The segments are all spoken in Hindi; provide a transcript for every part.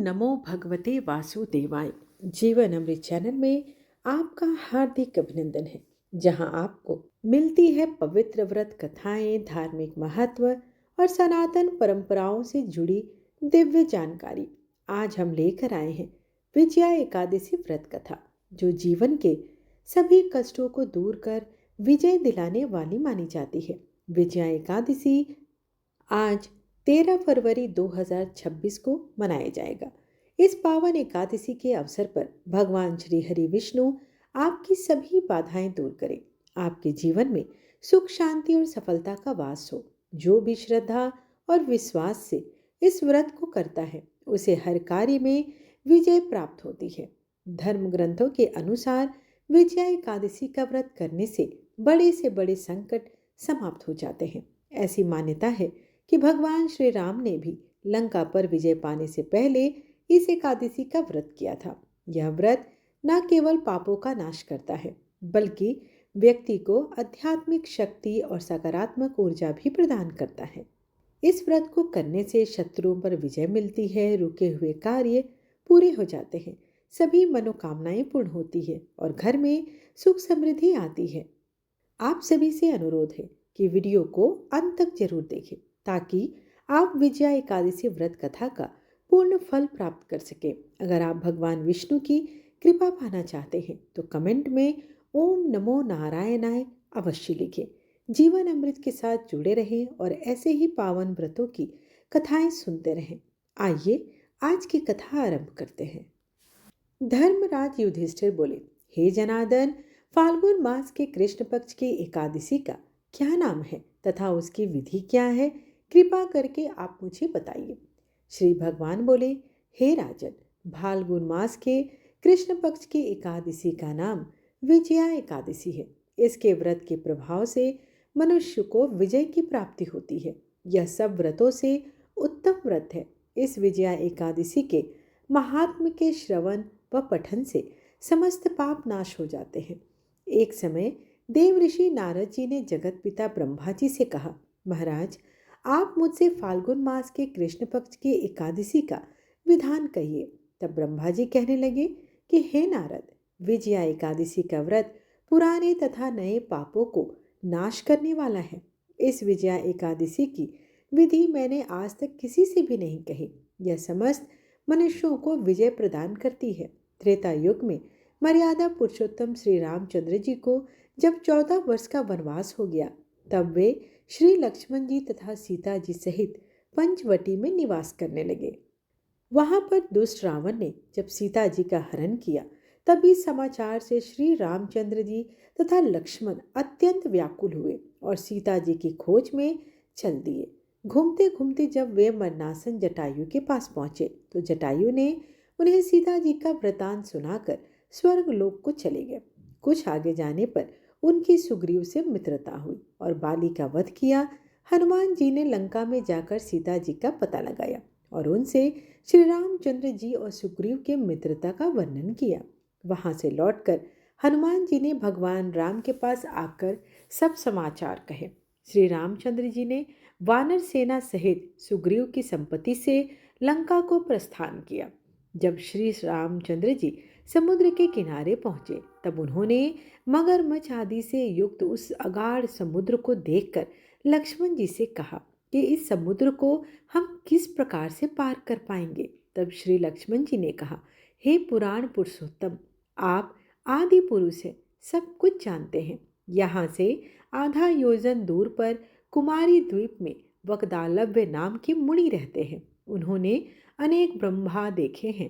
नमो भगवते वासुदेवाय। जीवन अमृत चैनल में आपका हार्दिक अभिनंदन है, जहां आपको मिलती है पवित्र व्रत कथाएं, धार्मिक महत्व और सनातन परंपराओं से जुड़ी दिव्य जानकारी। आज हम लेकर आए हैं विजया एकादशी व्रत कथा, जो जीवन के सभी कष्टों को दूर कर विजय दिलाने वाली मानी जाती है। विजया एकादशी आज 13 फरवरी 2026 को मनाया जाएगा। इस पावन एकादशी के अवसर पर भगवान श्री हरि विष्णु आपकी सभी बाधाएं दूर करें, आपके जीवन में सुख, शांति और सफलता का वास हो। जो भी श्रद्धा और विश्वास से इस व्रत को करता है, उसे हर कार्य में विजय प्राप्त होती है। धर्म ग्रंथों के अनुसार विजया एकादशी का व्रत करने से बड़े संकट समाप्त हो जाते हैं। ऐसी मान्यता है कि भगवान श्री राम ने भी लंका पर विजय पाने से पहले इस एकादशी का व्रत किया था। यह व्रत न केवल पापों का नाश करता है, बल्कि व्यक्ति को आध्यात्मिक शक्ति और सकारात्मक ऊर्जा भी प्रदान करता है। इस व्रत को करने से शत्रुओं पर विजय मिलती है, रुके हुए कार्य पूरे हो जाते हैं, सभी मनोकामनाएं पूर्ण होती है और घर में सुख समृद्धि आती है। आप सभी से अनुरोध है कि वीडियो को अंत तक जरूर देखें, ताकि आप विजया एकादशी व्रत कथा का पूर्ण फल प्राप्त कर सकें। अगर आप भगवान विष्णु की कृपा पाना चाहते हैं तो कमेंट में ओम नमो नारायणाय अवश्य लिखें। जीवन अमृत के साथ जुड़े रहें और ऐसे ही पावन व्रतों की कथाएं सुनते रहें। आइए आज की कथा आरंभ करते हैं। धर्मराज युधिष्ठिर बोले, हे जनार्दन, फाल्गुन मास के कृष्ण पक्ष की एकादशी का क्या नाम है तथा उसकी विधि क्या है? कृपा करके आप मुझे बताइए। श्री भगवान बोले, हे राजन, फाल्गुन मास के कृष्ण पक्ष की एकादशी का नाम विजया एकादशी है। इसके व्रत के प्रभाव से मनुष्य को विजय की प्राप्ति होती है। यह सब व्रतों से उत्तम व्रत है। इस विजया एकादशी के महात्म्य के श्रवण व पठन से समस्त पाप नाश हो जाते हैं। एक समय देव ऋषि नारद जी ने जगत पिता ब्रह्मा जी से कहा, महाराज, आप मुझसे फाल्गुन मास के कृष्ण पक्ष की एकादशी का विधान कहिए। तब ब्रह्मा जी कहने लगे कि हे नारद, विजया एकादशी का व्रत पुराने तथा नए पापों को नाश करने वाला है। इस विजया एकादशी की विधि मैंने आज तक किसी से भी नहीं कही। यह समस्त मनुष्यों को विजय प्रदान करती है। त्रेता युग में मर्यादा पुरुषोत्तम श्री रामचंद्र जी को जब 14 वर्ष का वनवास हो गया, तब वे श्री लक्ष्मण जी तथा सीता जी सहित पंचवटी में निवास करने लगे। वहां पर दुष्ट रावण ने जब सीता जी का हरण किया, तब इस समाचार से श्री रामचंद्र जी तथा लक्ष्मण अत्यंत व्याकुल हुए और सीता जी की खोज में चल दिए। घूमते घूमते जब वे मरणासन जटायु के पास पहुंचे, तो जटायु ने उन्हें सीता जी का वृतांत सुनाकर स्वर्ग लोक को चले गए। कुछ आगे जाने पर उनकी सुग्रीव से मित्रता हुई और बाली का वध किया। हनुमान जी ने लंका में जाकर सीता जी का पता लगाया और उनसे श्री रामचंद्र जी और सुग्रीव के मित्रता का वर्णन किया। वहां से लौटकर हनुमान जी ने भगवान राम के पास आकर सब समाचार कहे। श्री रामचंद्र जी ने वानर सेना सहित सुग्रीव की संपत्ति से लंका को प्रस्थान किया। जब श्री रामचंद्र जी समुद्र के किनारे पहुंचे, तब उन्होंने मगरमच्छ आदि से युक्त उस अगाध समुद्र को देखकर लक्ष्मण जी से कहा कि इस समुद्र को हम किस प्रकार से पार कर पाएंगे। तब श्री लक्ष्मण जी ने कहा, हे पुराण पुरुषोत्तम, आप आदि पुरुष हैं, सब कुछ जानते हैं। यहाँ से आधा योजन दूर पर कुमारी द्वीप में वकदालव्य नाम के मुनि रहते हैं। उन्होंने अनेक ब्रह्मा देखे हैं।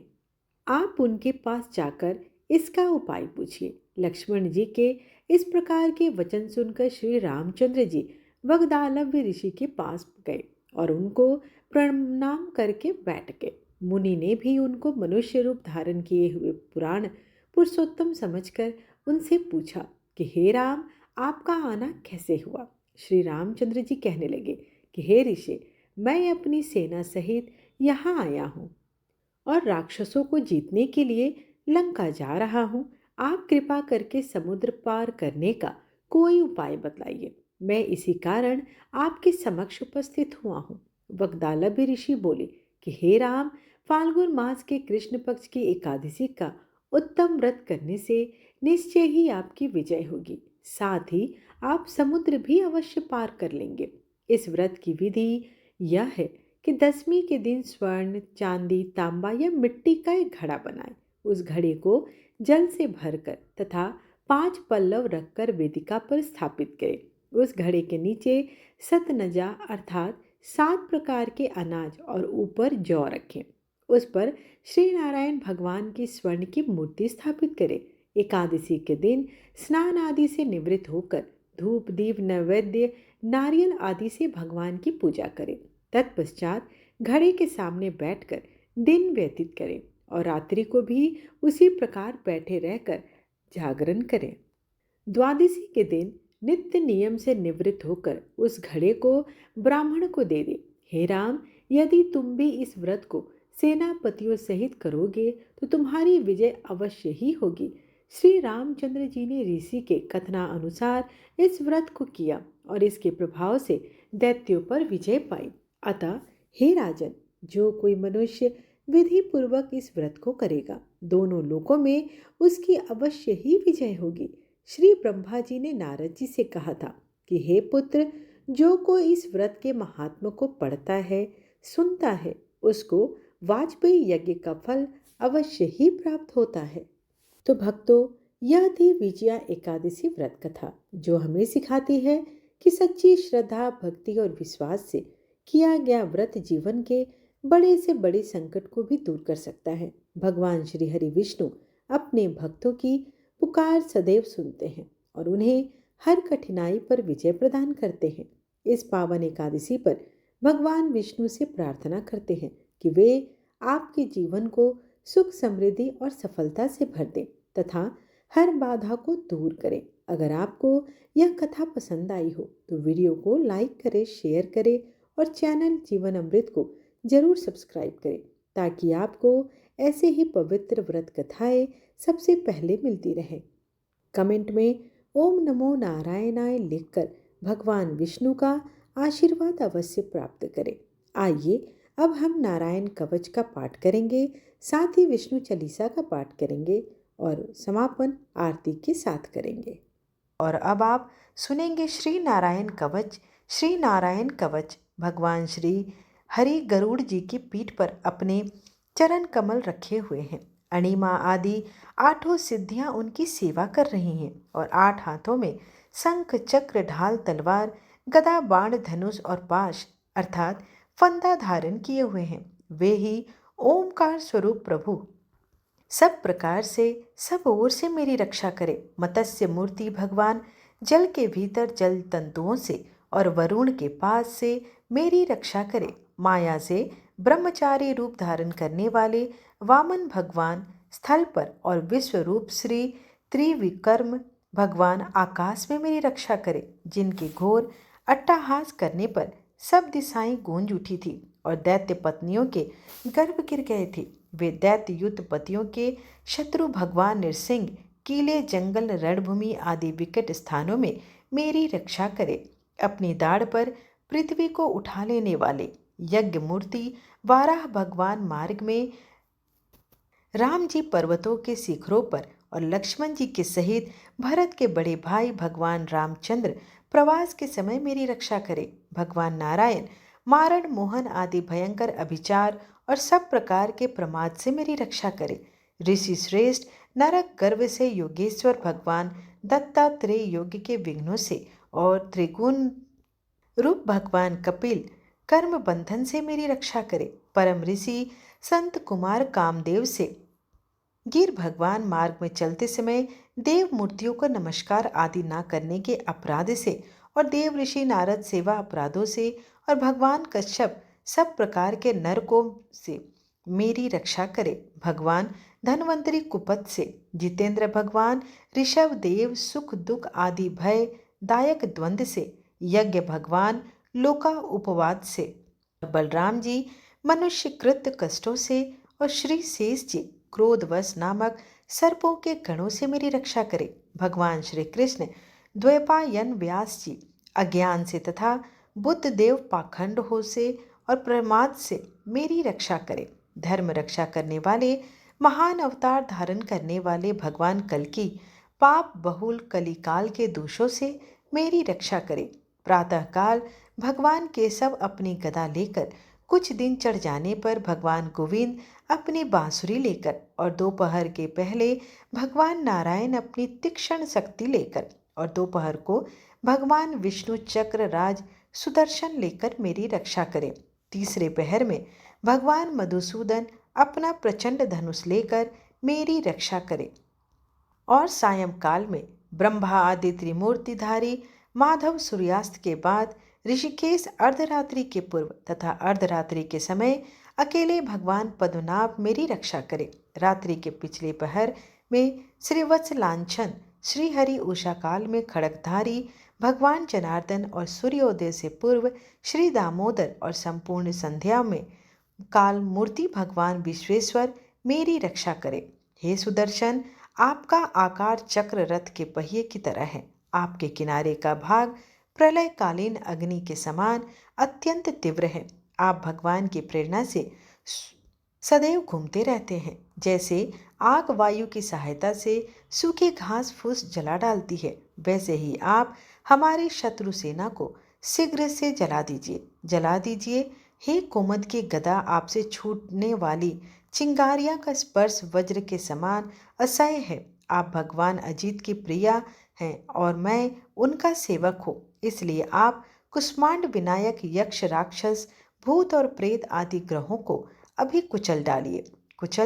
आप उनके पास जाकर इसका उपाय पूछिए। लक्ष्मण जी के इस प्रकार के वचन सुनकर श्री रामचंद्र जी वगदालव्य ऋषि के पास गए और उनको प्रणाम करके बैठ गए। मुनि ने भी उनको मनुष्य रूप धारण किए हुए पुराण पुरुषोत्तम समझकर उनसे पूछा कि हे राम, आपका आना कैसे हुआ? श्री रामचंद्र जी कहने लगे कि हे ऋषि, मैं अपनी सेना सहित यहाँ आया हूँ और राक्षसों को जीतने के लिए लंका जा रहा हूँ। आप कृपा करके समुद्र पार करने का कोई उपाय बतलाइए। मैं इसी कारण आपके समक्ष उपस्थित हुआ हूँ। वगदालव्य ऋषि बोले कि हे राम, फाल्गुन मास के कृष्ण पक्ष की एकादशी का उत्तम व्रत करने से निश्चय ही आपकी विजय होगी। साथ ही आप समुद्र भी अवश्य पार कर लेंगे। इस व्रत की विधि यह है कि दसवीं के दिन स्वर्ण, चांदी, तांबा या मिट्टी का एक घड़ा बनाएं। उस घड़े को जल से भरकर तथा 5 पल्लव रखकर वेदिका पर स्थापित करें। उस घड़े के नीचे सतनजा अर्थात 7 प्रकार के अनाज और ऊपर जौ रखें। उस पर श्री नारायण भगवान की स्वर्ण की मूर्ति स्थापित करें। एकादशी के दिन स्नान आदि से निवृत्त होकर धूप, दीप, नैवेद्य, नारियल आदि से भगवान की पूजा करें। तत्पश्चात घड़े के सामने बैठकर दिन व्यतीत करें और रात्रि को भी उसी प्रकार बैठे रहकर जागरण करें। द्वादशी के दिन नित्य नियम से निवृत्त होकर उस घड़े को ब्राह्मण को दे दे। हे राम, यदि तुम भी इस व्रत को सेनापतियों सहित करोगे तो तुम्हारी विजय अवश्य ही होगी। श्री रामचंद्र जी ने ऋषि के कथना अनुसार इस व्रत को किया और इसके प्रभाव से दैत्यों पर विजय पाई। अतः हे राजन, जो कोई मनुष्य विधि पूर्वक इस व्रत को करेगा, दोनों लोकों में उसकी अवश्य ही विजय होगी। श्री ब्रह्मा जी ने नारद जी से कहा था कि हे पुत्र, जो कोई इस व्रत के महात्म को पढ़ता है, सुनता है, उसको वाजपेयी यज्ञ का फल अवश्य ही प्राप्त होता है। तो भक्तों, यह थी विजया एकादशी व्रत कथा, जो हमें सिखाती है कि सच्ची श्रद्धा, भक्ति और विश्वास से किया गया व्रत जीवन के बड़े से बड़े संकट को भी दूर कर सकता है। भगवान श्री हरि विष्णु अपने भक्तों की पुकार सदैव सुनते हैं और उन्हें हर कठिनाई पर विजय प्रदान करते हैं। इस पावन एकादशी पर भगवान विष्णु से प्रार्थना करते हैं कि वे आपके जीवन को सुख, समृद्धि और सफलता से भर दें तथा हर बाधा को दूर करें। अगर आपको यह कथा पसंद आई हो तो वीडियो को लाइक करें, शेयर करें और चैनल जीवन अमृत को जरूर सब्सक्राइब करें ताकि आपको ऐसे ही पवित्र व्रत कथाएं सबसे पहले मिलती रहें। कमेंट में ओम नमो नारायणाय लिखकर भगवान विष्णु का आशीर्वाद अवश्य प्राप्त करें। आइए अब हम नारायण कवच का पाठ करेंगे, साथ ही विष्णु चालीसा का पाठ करेंगे और समापन आरती के साथ करेंगे। और अब आप सुनेंगे श्री नारायण कवच। श्री नारायण कवच भगवान श्री हरि गरुड़ जी की पीठ पर अपने चरण कमल रखे हुए हैं। अणिमा आदि 8 सिद्धियां उनकी सेवा कर रही हैं और 8 हाथों में शंख, चक्र, ढाल, तलवार, गदा, बाण, धनुष और पाश अर्थात फंदा धारण किए हुए हैं। वे ही ओमकार स्वरूप प्रभु सब प्रकार से, सब ओर से मेरी रक्षा करे। मत्स्य मूर्ति भगवान जल के भीतर जल तंतुओं से और वरुण के पास से मेरी रक्षा करे। माया से ब्रह्मचारी रूप धारण करने वाले वामन भगवान स्थल पर और विश्व रूप श्री त्रिविक्रम भगवान आकाश में मेरी रक्षा करे। जिनके घोर अट्टहास करने पर सब दिशाएं गूंज उठी थी और दैत्य पत्नियों के गर्भ गिर गए थे। वे दैत्य युद्ध पतियों के शत्रु भगवान नृसिंह किले, जंगल, रणभूमि आदि विकट स्थानों में मेरी रक्षा करे। अपनी दाढ़ पर पृथ्वी को उठा लेने वाले यज्ञ मूर्ति वाराह भगवान मार्ग में राम जी पर्वतों के शिखरों पर और लक्ष्मण जी के सहित भरत के बड़े भाई भगवान रामचंद्र प्रवास के समय मेरी रक्षा करे। भगवान नारायण मारण, मोहन आदि भयंकर अभिचार और सब प्रकार के प्रमाद से मेरी रक्षा करे। ऋषि श्रेष्ठ नरक गर्भ से योगेश्वर भगवान दत्तात्रेय योग के विघ्नों से और त्रिगुण रूप भगवान कपिल कर्म बंधन से मेरी रक्षा करे। परम ऋषि संत कुमार कामदेव से गिर भगवान मार्ग में चलते समय देव मूर्तियों को नमस्कार आदि ना करने के अपराध से और देव ऋषि नारद सेवा अपराधों से और भगवान कश्यप सब प्रकार के नरकों से मेरी रक्षा करे। भगवान धनवंतरी कुपत से, जितेंद्र भगवान ऋषभ देव सुख दुख आदि भय दायक द्वंद्व से, यज्ञ भगवान लोका उपवाद से, बलराम जी मनुष्य कृत कष्टों से और श्री शेष जी क्रोधवश नामक सर्पों के गणों से मेरी रक्षा करे। भगवान श्री कृष्ण द्वैपायन व्यास जी अज्ञान से तथा बुद्ध देव पाखंड हो से और प्रमाद से मेरी रक्षा करे। धर्म रक्षा करने वाले महान अवतार धारण करने वाले भगवान कल की पाप बहुल कलिकाल के दोषों से मेरी रक्षा करे। प्रातःकाल भगवान केशव अपनी गदा लेकर, कुछ दिन चढ़ जाने पर भगवान गोविंद अपनी बांसुरी लेकर और दोपहर के पहले भगवान नारायण अपनी तीक्ष्ण शक्ति लेकर और दोपहर को भगवान विष्णु चक्र राज सुदर्शन लेकर मेरी रक्षा करें। तीसरे पहर में भगवान मधुसूदन अपना प्रचंड धनुष लेकर मेरी रक्षा करें और सायंकाल में ब्रह्मा आदि त्रिमूर्तिधारी माधव सूर्यास्त के बाद ऋषिकेश अर्धरात्रि के पूर्व तथा अर्धरात्रि के समय अकेले भगवान पद्मनाभ मेरी रक्षा करे। रात्रि के पिछले पहर में श्रीवत्स लांछन श्रीहरि उषा काल में खड़गधारी भगवान जनार्दन और सूर्योदय से पूर्व श्री दामोदर और संपूर्ण संध्या में काल मूर्ति भगवान विश्वेश्वर मेरी रक्षा करे। हे सुदर्शन, आपका आकार चक्र रथ के पहिए की तरह है। आपके किनारे का भाग प्रलयकालीन अग्नि के समान अत्यंत तीव्र है। आप भगवान की प्रेरणा से सदैव घूमते रहते हैं। जैसे आग वायु की सहायता से सूखी घास फूस जला डालती है, वैसे ही आप हमारी शत्रु सेना को शीघ्र से जला दीजिए। हे कोमद की गदा, आपसे छूटने वाली चिंगारियां का स्पर्श वज्र के समान असह्य है। आप भगवान अजित की प्रिया हैं और मैं उनका सेवक हूँ, इसलिए आप कुष्मांड विनायक यक्ष राक्षस भूत और प्रेत आदि ग्रहों को अभी कुचल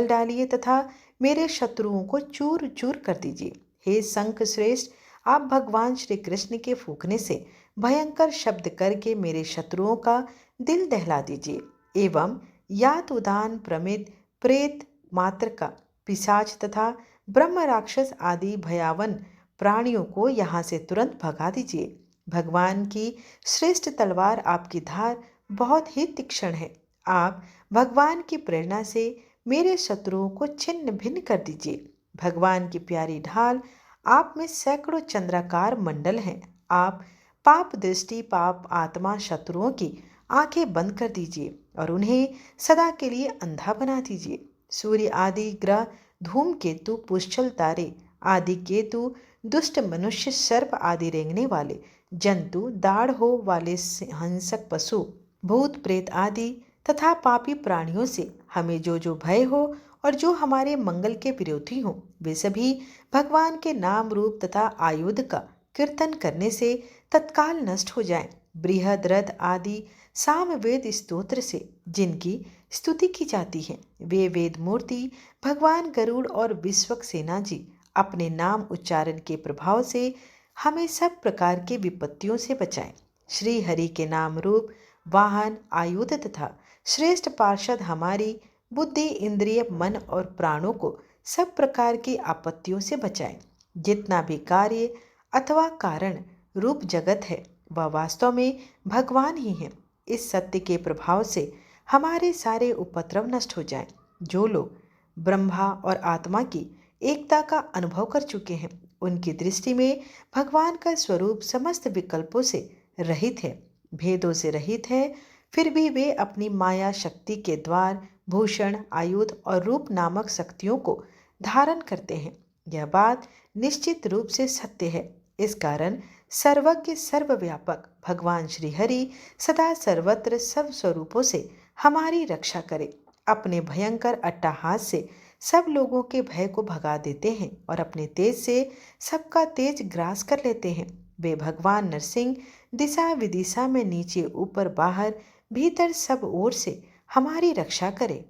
डालिए तथा मेरे शत्रुओं को चूर चूर कर दीजिए। हे शंख श्रेष्ठ, आप भगवान श्री कृष्ण के फूंकने से भयंकर शब्द करके मेरे शत्रुओं का दिल दहला दीजिए एवं यात उदान प्रमित प्रेत मात्र का पिशाच तथा ब्रह्म राक्षस आदि भयावन प्राणियों को यहाँ से तुरंत भगा दीजिए। भगवान की श्रेष्ठ तलवार आपकी धार बहुत ही तीक्ष्ण है। आप भगवान की प्रेरणा से मेरे शत्रुओं को छिन्न भिन्न कर दीजिए। भगवान की प्यारी ढाल आप में सैकड़ों चंद्राकार मंडल हैं। आप पाप दृष्टि पाप आत्मा शत्रुओं की आंखें बंद कर दीजिए और उन्हें सदा के लिए अंधा बना दीजिए। सूर्य आदि ग्रह, धूमकेतु, पुष्कल तारे आदि केतु, दुष्ट मनुष्य, सर्प आदि रेंगने वाले जंतु, दाढ़ हो वाले हिंसक पशु, भूत प्रेत आदि तथा पापी प्राणियों से हमें जो जो भय हो और जो हमारे मंगल के विरोधी हो, वे सभी भगवान के नाम रूप तथा आयुध का कीर्तन करने से तत्काल नष्ट हो जाएं। बृहद रथ आदि सामवेद स्तोत्र से जिनकी स्तुति की जाती है, वे वेद मूर्ति भगवान गरुड़ और विश्वक सेना जी अपने नाम उच्चारण के प्रभाव से हमें सब प्रकार के विपत्तियों से बचाएं। श्री हरि के नाम रूप वाहन आयुध तथा श्रेष्ठ पार्षद हमारी बुद्धि इंद्रिय मन और प्राणों को सब प्रकार की आपत्तियों से बचाएं। जितना भी कार्य अथवा कारण रूप जगत है, वह वास्तव में भगवान ही है। इस सत्य के प्रभाव से हमारे सारे उपद्रव नष्ट हो जाएं। जो लोग ब्रह्मा और आत्मा की एकता का अनुभव कर चुके हैं, उनकी दृष्टि में भगवान का स्वरूप समस्त विकल्पों से रहित है, भेदों से रहित है। फिर भी वे अपनी माया शक्ति के द्वार भूषण आयुध और रूप नामक शक्तियों को धारण करते हैं। यह बात निश्चित रूप से सत्य है। इस कारण सर्वज्ञ सर्वव्यापक भगवान श्री हरि सदा सर्वत्र सब स्वरूपों से हमारी रक्षा करे। अपने भयंकर अट्टहास से सब लोगों के भय को भगा देते हैं और अपने तेज से सबका तेज ग्रास कर लेते हैं। वे भगवान नरसिंह दिशा विदिशा में नीचे ऊपर बाहर भीतर सब ओर से हमारी रक्षा करे।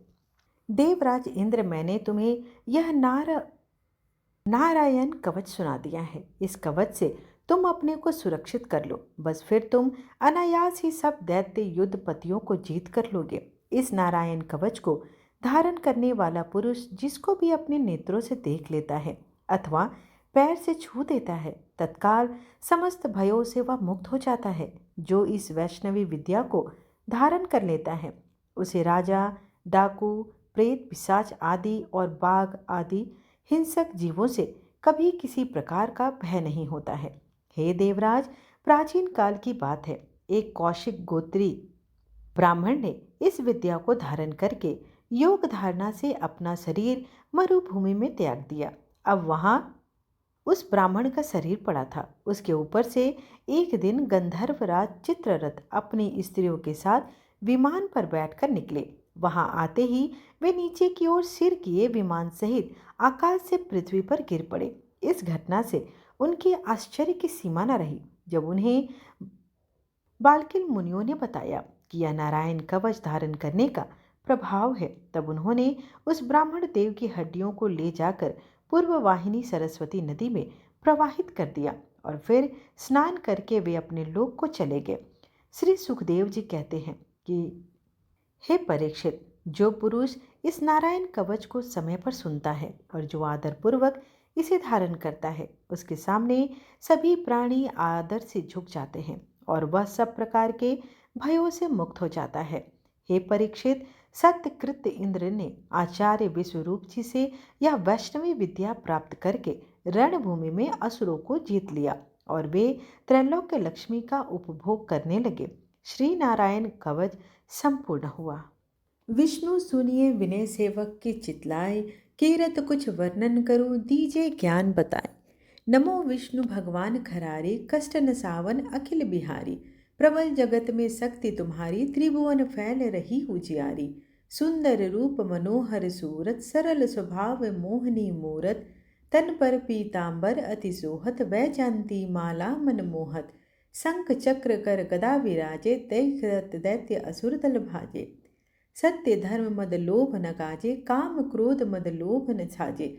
देवराज इंद्र, मैंने तुम्हें यह नारायण कवच सुना दिया है। इस कवच से तुम अपने को सुरक्षित कर लो, बस फिर तुम अनायास ही सब दैत्य युद्धपतियों को जीत कर लोगे। इस नारायण कवच को धारण करने वाला पुरुष जिसको भी अपने नेत्रों से देख लेता है अथवा पैर से छू देता है, तत्काल समस्त भयों से वह मुक्त हो जाता है। जो इस वैष्णवी विद्या को धारण कर लेता है, उसे राजा, डाकू, प्रेत, पिशाच आदि और बाघ आदि हिंसक जीवों से कभी किसी प्रकार का भय नहीं होता है। हे देवराज, प्राचीन काल की बात है, एक कौशिक गोत्री ब्राह्मण ने इस विद्या को धारण करके योग धारणा से अपना शरीर मरुभूमि में त्याग दिया। अब वहां उस ब्राह्मण का शरीर पड़ा था। उसके ऊपर से एक दिन गंधर्वराज चित्ररथ अपनी स्त्रियों के साथ विमान पर बैठकर निकले। वहां आते ही वे नीचे की ओर सिर किए विमान सहित आकाश से पृथ्वी पर गिर पड़े। इस घटना से उनके आश्चर्य की सीमा न रही। जब उन्हें बाल्किल मुनियों ने बताया कि यह नारायण कवच धारण करने का प्रभाव है, तब उन्होंने उस ब्राह्मण देव की हड्डियों को ले जाकर पूर्व वाहिनी सरस्वती नदी में प्रवाहित कर दिया और फिर स्नान करके वे अपने लोक को चले गए। श्री सुखदेव जी कहते हैं कि हे परीक्षित, जो पुरुष इस नारायण कवच को समय पर सुनता है और जो आदरपूर्वक इसे धारण करता है, उसके सामने सभी प्राणी आदर से झुक जाते हैं और वह सब प्रकार के भयों से मुक्त हो जाता है। हे परीक्षित, सत्यकृत इंद्र ने आचार्य विश्वरूप जी से यह वैष्णवी विद्या प्राप्त करके रणभूमि में असुरों को जीत लिया और वे त्रैलोक्य लक्ष्मी का उपभोग करने लगे। श्री नारायण कवच संपूर्ण हुआ। विष्णु सुनिए विनय सेवक की चितलाए, कीरत कुछ वर्णन करूं दीजे ज्ञान बताए। नमो विष्णु भगवान खरारे, कष्ट नसावन अखिल बिहारी। प्रबल जगत में शक्ति तुम्हारी, त्रिभुवन फैल रही उजियारी। सुंदर रूप मनोहर सूरत, सरल स्वभाव मोहनी मूरत। तन पर पीतांबर अति सोहत, वैजयंती माला मनमोहत। शंख चक्र कर गदा विराजे, दैत्य दैत्य असुर दल भाजे। सत्य धर्म मद लोभ न गाजे, काम क्रोध मद लोभ न छाजे।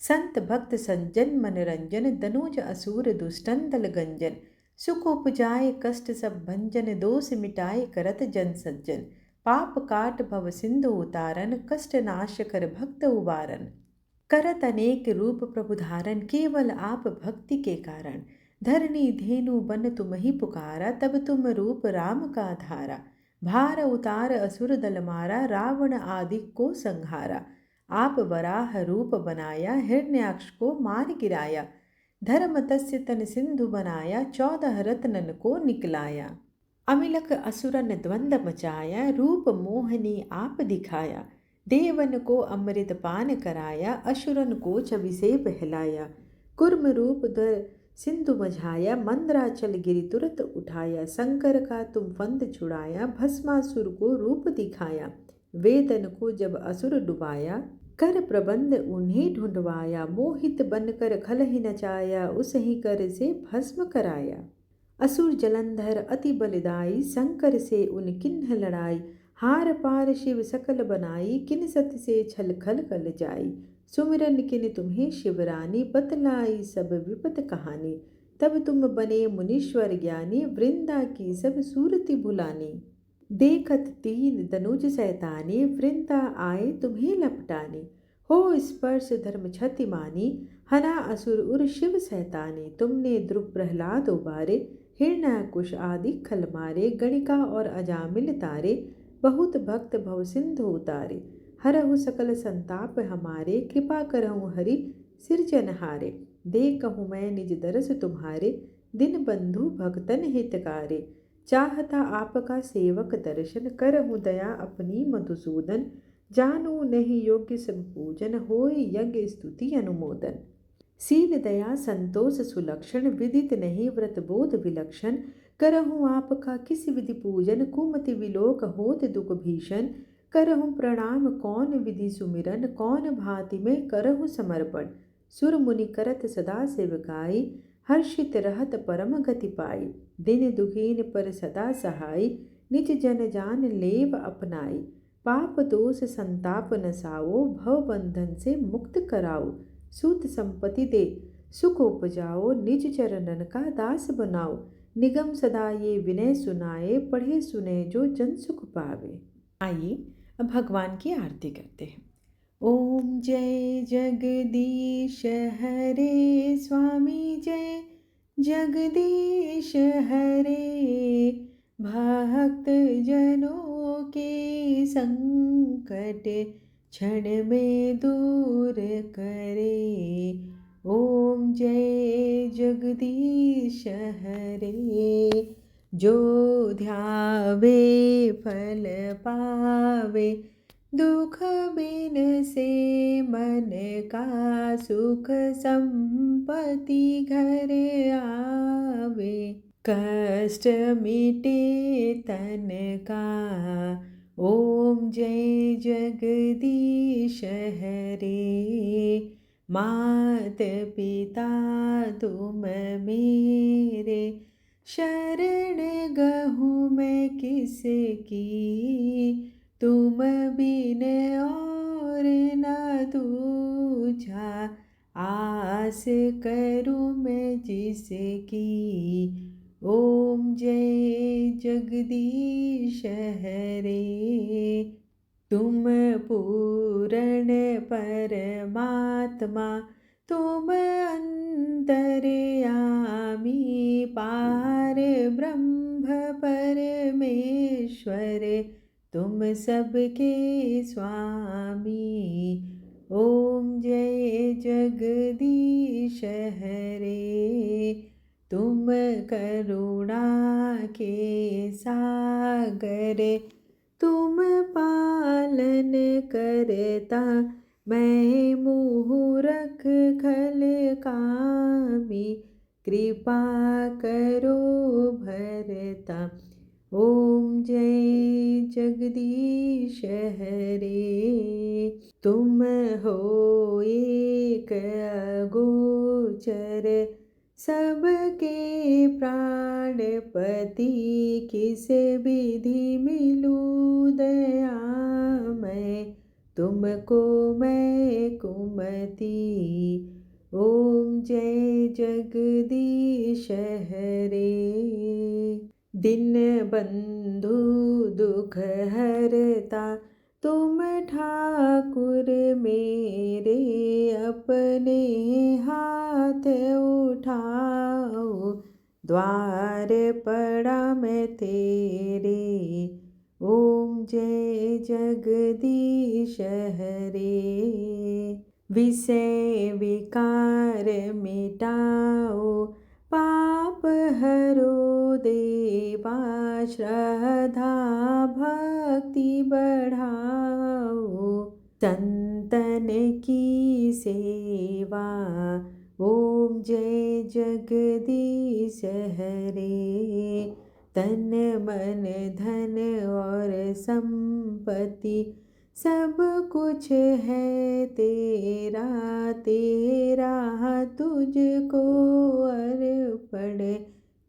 संत भक्त सज्जन मनरंजन, दनुज असुर दुष्टन दल गंजन। सुख उपजाए कष्ट सब भंजन, दोष मिटाए करत जन सज्जन। पाप काट भव सिंधु उतारन, कष्ट नाश कर भक्त उबारन। करत अनेक रूप प्रभु धारण, केवल आप भक्ति के कारण। धरनी धेनु बन तुम ही पुकारा, तब तुम रूप राम का धारा। भार उतार असुर दल मारा, रावण आदि को संहारा। आप वराह रूप बनाया, हिरण्याक्ष को मार गिराया। धर्म तस्य तन सिंधु बनाया, 14 रत्नन को निकलाया। अमिलक असुरन द्वंद मचाया, रूप मोहनी आप दिखाया। देवन को अमृत पान कराया, असुरन को छवि से बहलाया। कुर्म रूप धर सिंधु मझाया, मंदराचल गिरि तुरत उठाया। शंकर का तुम फंद छुड़ाया, भस्मासुर को रूप दिखाया। वेदन को जब असुर डुबाया, कर प्रबंध उन्हें ढूंढवाया। मोहित बनकर खल ही नचाया, उस ही कर से भस्म कराया। असुर जलंधर अति बलिदाई, शंकर से उन किन्ह लड़ाई। हार पार शिव सकल बनाई, किन सत से छल खल कल जाई। सुमिरन किन तुम्हें शिवरानी, बतलाई सब विपत कहानी। तब तुम बने मुनीश्वर ज्ञानी, वृंदा की सब सूरति भुलानी। देखत तीन दनुज सैतानी, वृंदा आए तुम्हें लपटानी। हो स्पर्श धर्म क्षति मानी, हना असुर उर शिव सैतानी। तुमने ध्रुव प्रहलाद उबारे, हिरण्याकुश आदि खल मारे। गणिका और अजामिल तारे, बहुत भक्त भव सिंधु उतारे। हरहु सकल संताप हमारे, कृपा करहु हरि सिरजनहारे। देखहु मैं निज दरस तुम्हारे, दिन बंधु भक्तन हितकारे। चाहता आपका सेवक दर्शन, करहु दया अपनी मधुसूदन। जानू नहीं योग्य सब पूजन, होय यज्ञ स्तुति अनुमोदन। शील दया संतोष सुलक्षण, विदित नहीं व्रत बोध विलक्षण। करहु आपका किस विधि पूजन, कुमति विलोक होत दुख भीषण। करहु प्रणाम कौन विधि सुमिरन, कौन भांति में करहु समर्पण। सुर मुनि करत सदा सेवकाई, हर्षित रहत परम गति पाई। दिन दुखीन पर सदा सहाय, निज जन जान लेव अपनाई। पाप दोष संताप नसाओ, भव बंधन से मुक्त कराओ। सूत संपत्ति दे सुख उपजाओ, निज चरणन का दास बनाओ। निगम सदा ये विनय सुनाए, पढ़े सुने जो जन सुख पावे। आइए अब भगवान की आरती करते हैं। ओम जय जगदीश हरे, स्वामी जय जगदीश हरे। भक्त जनों के संकट क्षण में दूर करे। ओम जय जगदीश हरे। जो ध्यावे फल पावे, दुख बिन से मन का सुख संपत्ति घर आवे। कष्ट मिटे तन का ओम जय जगदीश हरे। मात पिता तुम मेरे शरण गहूँ मैं किसकी। तुम बिन और न दूजा आस करूँ मैं जिसकी। ओम जय जगदीश हरे। तुम पूर्ण परमात्मा तुम अंतर्यामी पार ब्रह्म परमेश्वर तुम सबके स्वामी। ओम जय जगदीश हरे। तुम करुणा के सागर तुम पालन करता मैं मूरख खल कामी। कृपा करो भरता। ओम जय जगदीश हरे। तुम हो एक अगोचर सबके प्राणपति। किस विधि मिलूं दया मैं तुमको मैं कुमति। ओम जय जगदीश हरे। दिन बंधु दुख हरता तुम ठाकुर मेरे। अपने हाथ उठाओ द्वार पड़ा मैं तेरे। ओम जय जगदीश हरे। विषय विकार मिटाओ पाप हरो देवा। श्रद्धा भक्ति बढ़ाओ संतन की सेवा। ओम जय जगदीश हरे। तन मन धन और संपत्ति सब कुछ है तेरा। तेरा तुझको अर्पण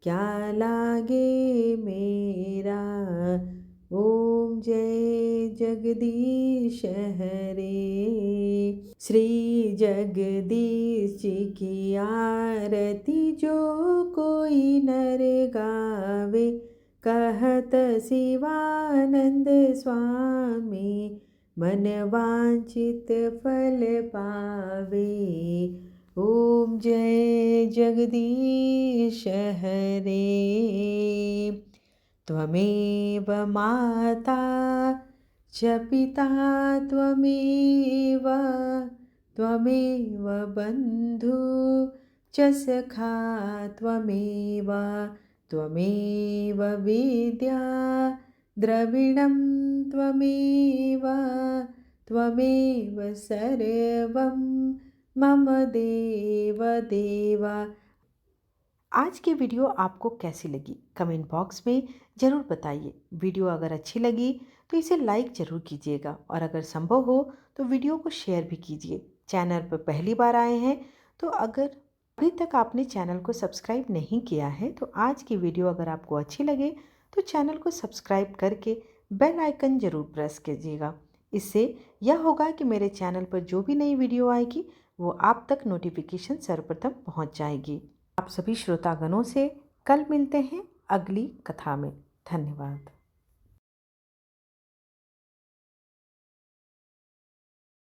क्या लागे मेरा। ओम जय जगदीश हरे। श्री जगदीश जी की आरती जो कोई नर गावे। कहत शिवानंद स्वामी मन वांछित फल पावे। ओम जय जगदीश हरे। त्वमेव माता च पिता त्वमेव त्वमेव बन्धु च सखा त्वमेव त्वमेव विद्या द्रविणं त्वमेव त्वमेव सर्वं मम देव देव। आज की वीडियो आपको कैसी लगी कमेंट बॉक्स में ज़रूर बताइए। वीडियो अगर अच्छी लगी तो इसे लाइक ज़रूर कीजिएगा और अगर संभव हो तो वीडियो को शेयर भी कीजिए। चैनल पर पहली बार आए हैं तो अगर अभी तक आपने चैनल को सब्सक्राइब नहीं किया है तो आज की वीडियो अगर आपको अच्छी लगे तो चैनल को सब्सक्राइब करके बेल आइकन ज़रूर प्रेस कीजिएगा। इससे यह होगा कि मेरे चैनल पर जो भी नई वीडियो आएगी वो आप तक नोटिफिकेशन सर्वप्रथम पहुंच जाएगी। आप सभी श्रोतागणों से कल मिलते हैं अगली कथा में। धन्यवाद।